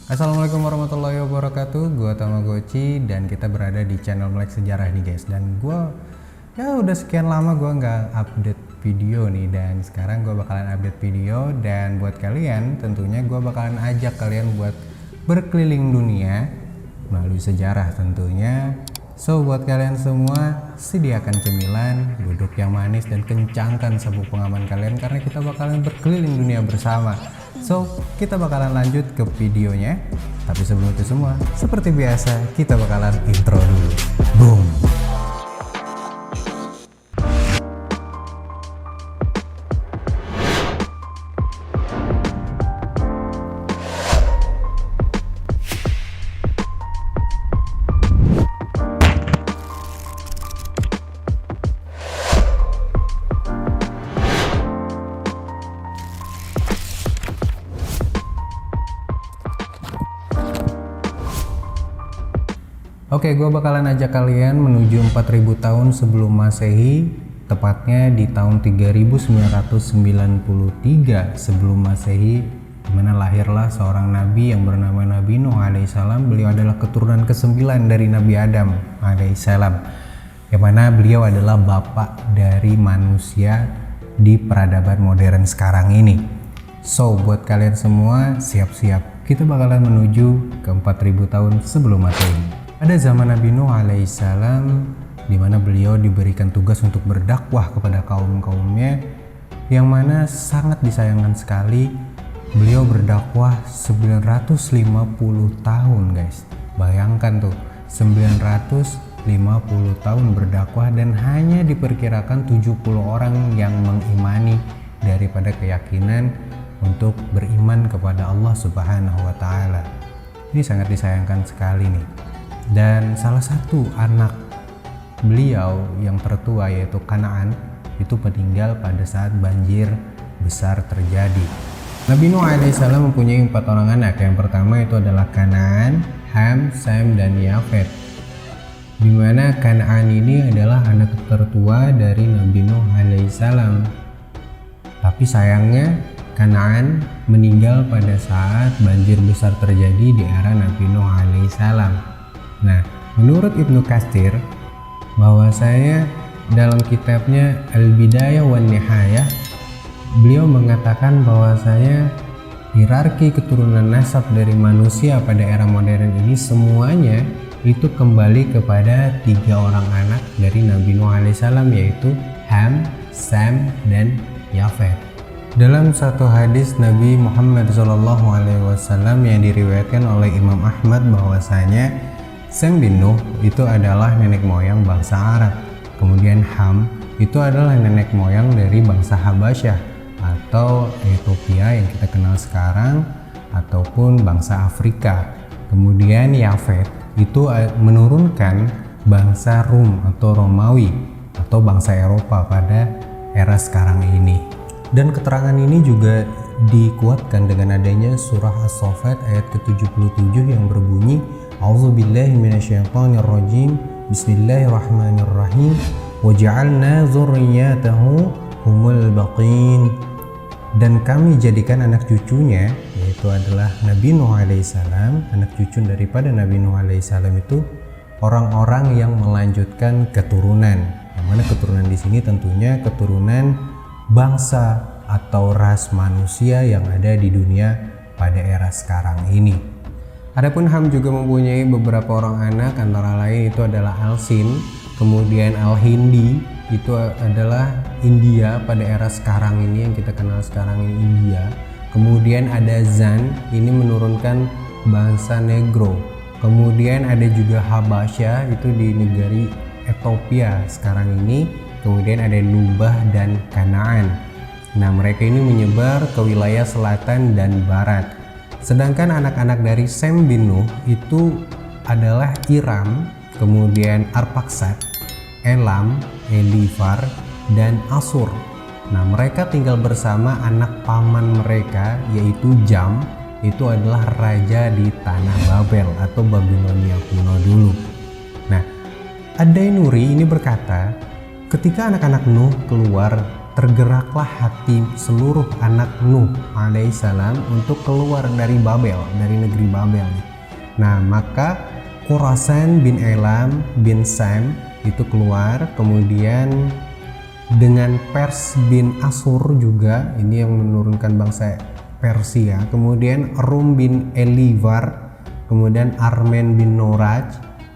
Assalamualaikum warahmatullahi wabarakatuh. Gua Tamagotchi dan kita berada di channel Melek Sejarah nih guys. Dan gua udah sekian lama gua nggak update video nih, dan sekarang gua bakalan update video. Dan buat kalian tentunya gua bakalan ajak kalian buat berkeliling dunia melalui sejarah tentunya. So buat kalian semua, sediakan cemilan, duduk yang manis, dan kencangkan sabuk pengaman kalian karena kita bakalan berkeliling dunia bersama. So kita bakalan lanjut ke videonya. Tapi sebelum itu semua, seperti biasa kita bakalan intro dulu. Boom. Oke, gue bakalan ajak kalian menuju 4000 tahun sebelum Masehi, tepatnya di tahun 3993 sebelum Masehi, di mana lahirlah seorang nabi yang bernama Nabi Nuh alaihissalam. Beliau adalah keturunan ke-9 dari Nabi Adam alaihissalam, yang mana beliau adalah bapak dari manusia di peradaban modern sekarang ini. So, buat kalian semua siap-siap, kita bakalan menuju ke 4000 tahun sebelum Masehi. Pada zaman Nabi Nuh alaihissalam, di mana beliau diberikan tugas untuk berdakwah kepada kaum-kaumnya, yang mana sangat disayangkan sekali. Beliau berdakwah 950 tahun guys. Bayangkan tuh, 950 tahun berdakwah dan hanya diperkirakan 70 orang yang mengimani daripada keyakinan untuk beriman kepada Allah Subhanahu wa Ta'ala. Ini sangat disayangkan sekali nih. Dan salah satu anak beliau yang tertua, yaitu Kanaan, itu meninggal pada saat banjir besar terjadi. Nabi Nuh alaihissalam mempunyai 4 orang anak. Yang pertama itu adalah Kanaan, Ham, Sam, dan Yafet. Dimana Kanaan ini adalah anak tertua dari Nabi Nuh alaihissalam. Tapi sayangnya Kanaan meninggal pada saat banjir besar terjadi di era Nabi Nuh alaihissalam. Nah, menurut Ibnu Katsir, bahwasanya dalam kitabnya Al-Bidayah wan Nihayah, beliau mengatakan bahwasanya hierarki keturunan nasab dari manusia pada era modern ini semuanya itu kembali kepada 3 orang anak dari Nabi Nuh alaihissalam, yaitu Ham, Sam, dan Yafet. Dalam satu hadis Nabi Muhammad SAW yang diriwayatkan oleh Imam Ahmad, bahwasanya Sam bin Nuh itu adalah nenek moyang bangsa Arab. Kemudian Ham itu adalah nenek moyang dari bangsa Habasyah atau Ethiopia yang kita kenal sekarang, ataupun bangsa Afrika. Kemudian Yafet itu menurunkan bangsa Rum atau Romawi atau bangsa Eropa pada era sekarang ini. Dan keterangan ini juga dikuatkan dengan adanya surah As-Saffat ayat ke-77 yang berbunyi, A'udzubillahi minasyaitonirrajim, Bismillahirrahmanirrahim, waja'alna dzurriyyatahu humul baqin. Dan kami jadikan anak cucunya, yaitu adalah Nabi Nuh alaihissalam, anak cucu daripada Nabi Nuh alaihissalam itu orang-orang yang melanjutkan keturunan. Yang mana keturunan di sini tentunya keturunan bangsa atau ras manusia yang ada di dunia pada era sekarang ini. Adapun Ham juga mempunyai beberapa orang anak, antara lain itu adalah Al-Sin, kemudian Al-Hindi, itu adalah India pada era sekarang ini yang kita kenal sekarang ini India. Kemudian ada Zan, ini menurunkan bangsa Negro. Kemudian ada juga Habasyah, itu di negeri Ethiopia sekarang ini. Kemudian ada Nubah dan Kanaan. Nah, mereka ini menyebar ke wilayah selatan dan barat. Sedangkan anak-anak dari Sam bin Nuh itu adalah Iram, kemudian Arphaxad, Elam, Elifar, dan Asur. Nah, mereka tinggal bersama anak paman mereka, yaitu Jam. Itu adalah raja di tanah Babel atau Babilonia kuno dulu. Nah, Ad-Dainuri ini berkata, ketika anak-anak Nuh keluar tergeraklah hati seluruh anak Nuh alaihissalam untuk keluar dari Babel, dari negeri Babel. Nah, maka Khurasan bin Elam bin Sam itu keluar, kemudian dengan Pers bin Asur juga, ini yang menurunkan bangsa Persia, kemudian Rum bin Elivar, kemudian Armen bin Noraj,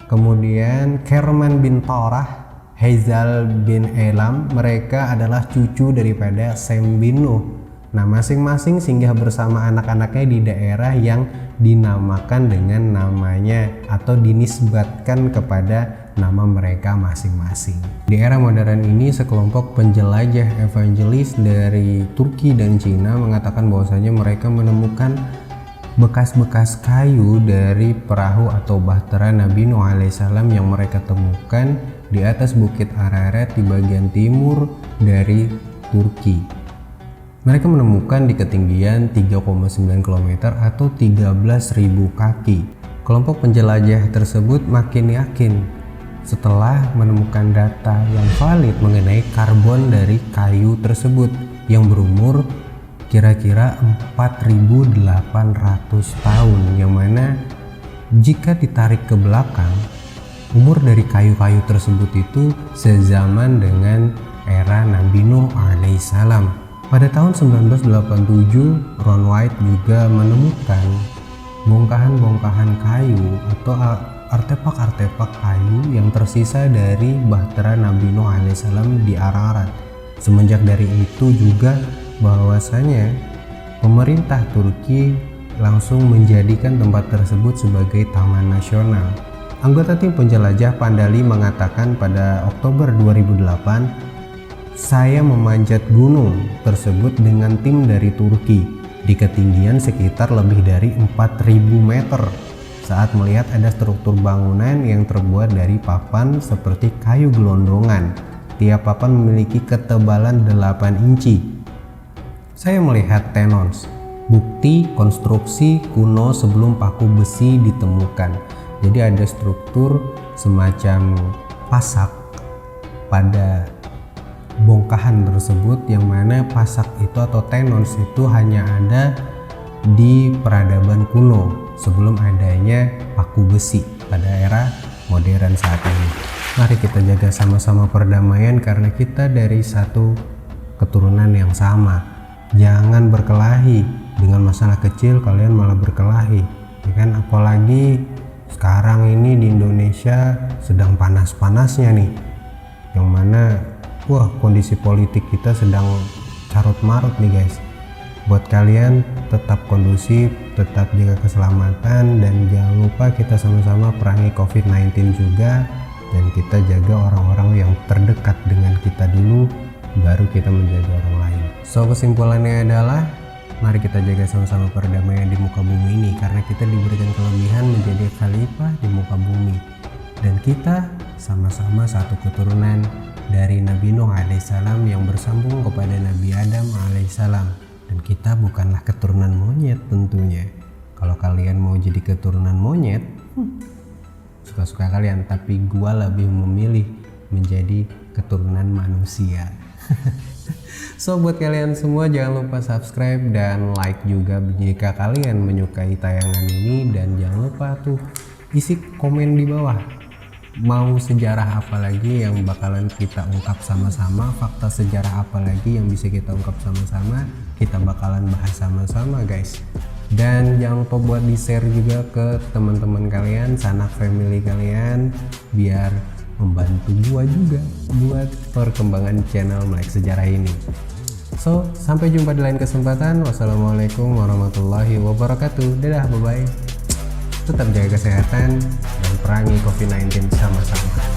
kemudian Kerman bin Torah, Hazal bin Elam. Mereka adalah cucu daripada Sem bin Nuh. Nah, masing-masing singgah bersama anak-anaknya di daerah yang dinamakan dengan namanya atau dinisbatkan kepada nama mereka masing-masing. Di era modern ini, sekelompok penjelajah evangelis dari Turki dan Cina mengatakan bahwasanya mereka menemukan bekas-bekas kayu dari perahu atau bahtera Nabi Nuh alaihissalam yang mereka temukan di atas Bukit Ararat di bagian timur dari Turki. Mereka menemukan di ketinggian 3,9 km atau 13.000 kaki. Kelompok penjelajah tersebut makin yakin setelah menemukan data yang valid mengenai karbon dari kayu tersebut yang berumur kira-kira 4.800 tahun, yang mana jika ditarik ke belakang, umur dari kayu-kayu tersebut itu sezaman dengan era Nabi Nuh alaihissalam. Pada tahun 1987, Ron White juga menemukan bongkahan-bongkahan kayu atau artefak-artefak kayu yang tersisa dari bahtera Nabi Nuh alaihissalam di Ararat. Semenjak dari itu juga bahwasanya pemerintah Turki langsung menjadikan tempat tersebut sebagai taman nasional. Anggota tim penjelajah Pandali mengatakan pada Oktober 2008, saya memanjat gunung tersebut dengan tim dari Turki di ketinggian sekitar lebih dari 4.000 meter saat melihat ada struktur bangunan yang terbuat dari papan seperti kayu gelondongan. Tiap papan memiliki ketebalan 8 inci. Saya melihat tenons, bukti konstruksi kuno sebelum paku besi ditemukan. Jadi ada struktur semacam pasak pada bongkahan tersebut, yang mana pasak itu atau tenons itu hanya ada di peradaban kuno sebelum adanya paku besi pada era modern saat ini. Mari kita jaga sama-sama perdamaian karena kita dari satu keturunan yang sama. Jangan berkelahi, dengan masalah kecil kalian malah berkelahi, ya kan? Apalagi sekarang ini di Indonesia sedang panas-panasnya nih, yang mana kondisi politik kita sedang carut marut nih guys. Buat kalian tetap kondusif, tetap jaga keselamatan, dan jangan lupa kita sama-sama perangi COVID-19 juga, dan kita jaga orang-orang yang terdekat dengan kita dulu, baru kita menjaga orang lain. So, kesimpulannya adalah mari kita jaga sama-sama perdamaian di muka bumi ini, karena kita diberikan kelebihan menjadi khalifah di muka bumi, dan kita sama-sama satu keturunan dari Nabi Nuh alaihissalam yang bersambung kepada Nabi Adam alaihissalam, dan kita bukanlah keturunan monyet tentunya. Kalau kalian mau jadi keturunan monyet, suka-suka kalian, tapi gua lebih memilih menjadi keturunan manusia. So, buat kalian semua jangan lupa subscribe dan like juga jika kalian menyukai tayangan ini, dan jangan lupa tuh isi komen di bawah. Mau sejarah apa lagi yang bakalan kita ungkap sama-sama, fakta sejarah apa lagi yang bisa kita ungkap sama-sama, kita bakalan bahas sama-sama guys. Dan jangan lupa buat di share juga ke teman-teman kalian, sanak family kalian, biar membantu gua juga buat perkembangan channel Melek Sejarah ini. So, sampai jumpa di lain kesempatan. Wassalamualaikum warahmatullahi wabarakatuh. Dadah, bye-bye. Tetap jaga kesehatan dan perangi COVID-19 sama-sama.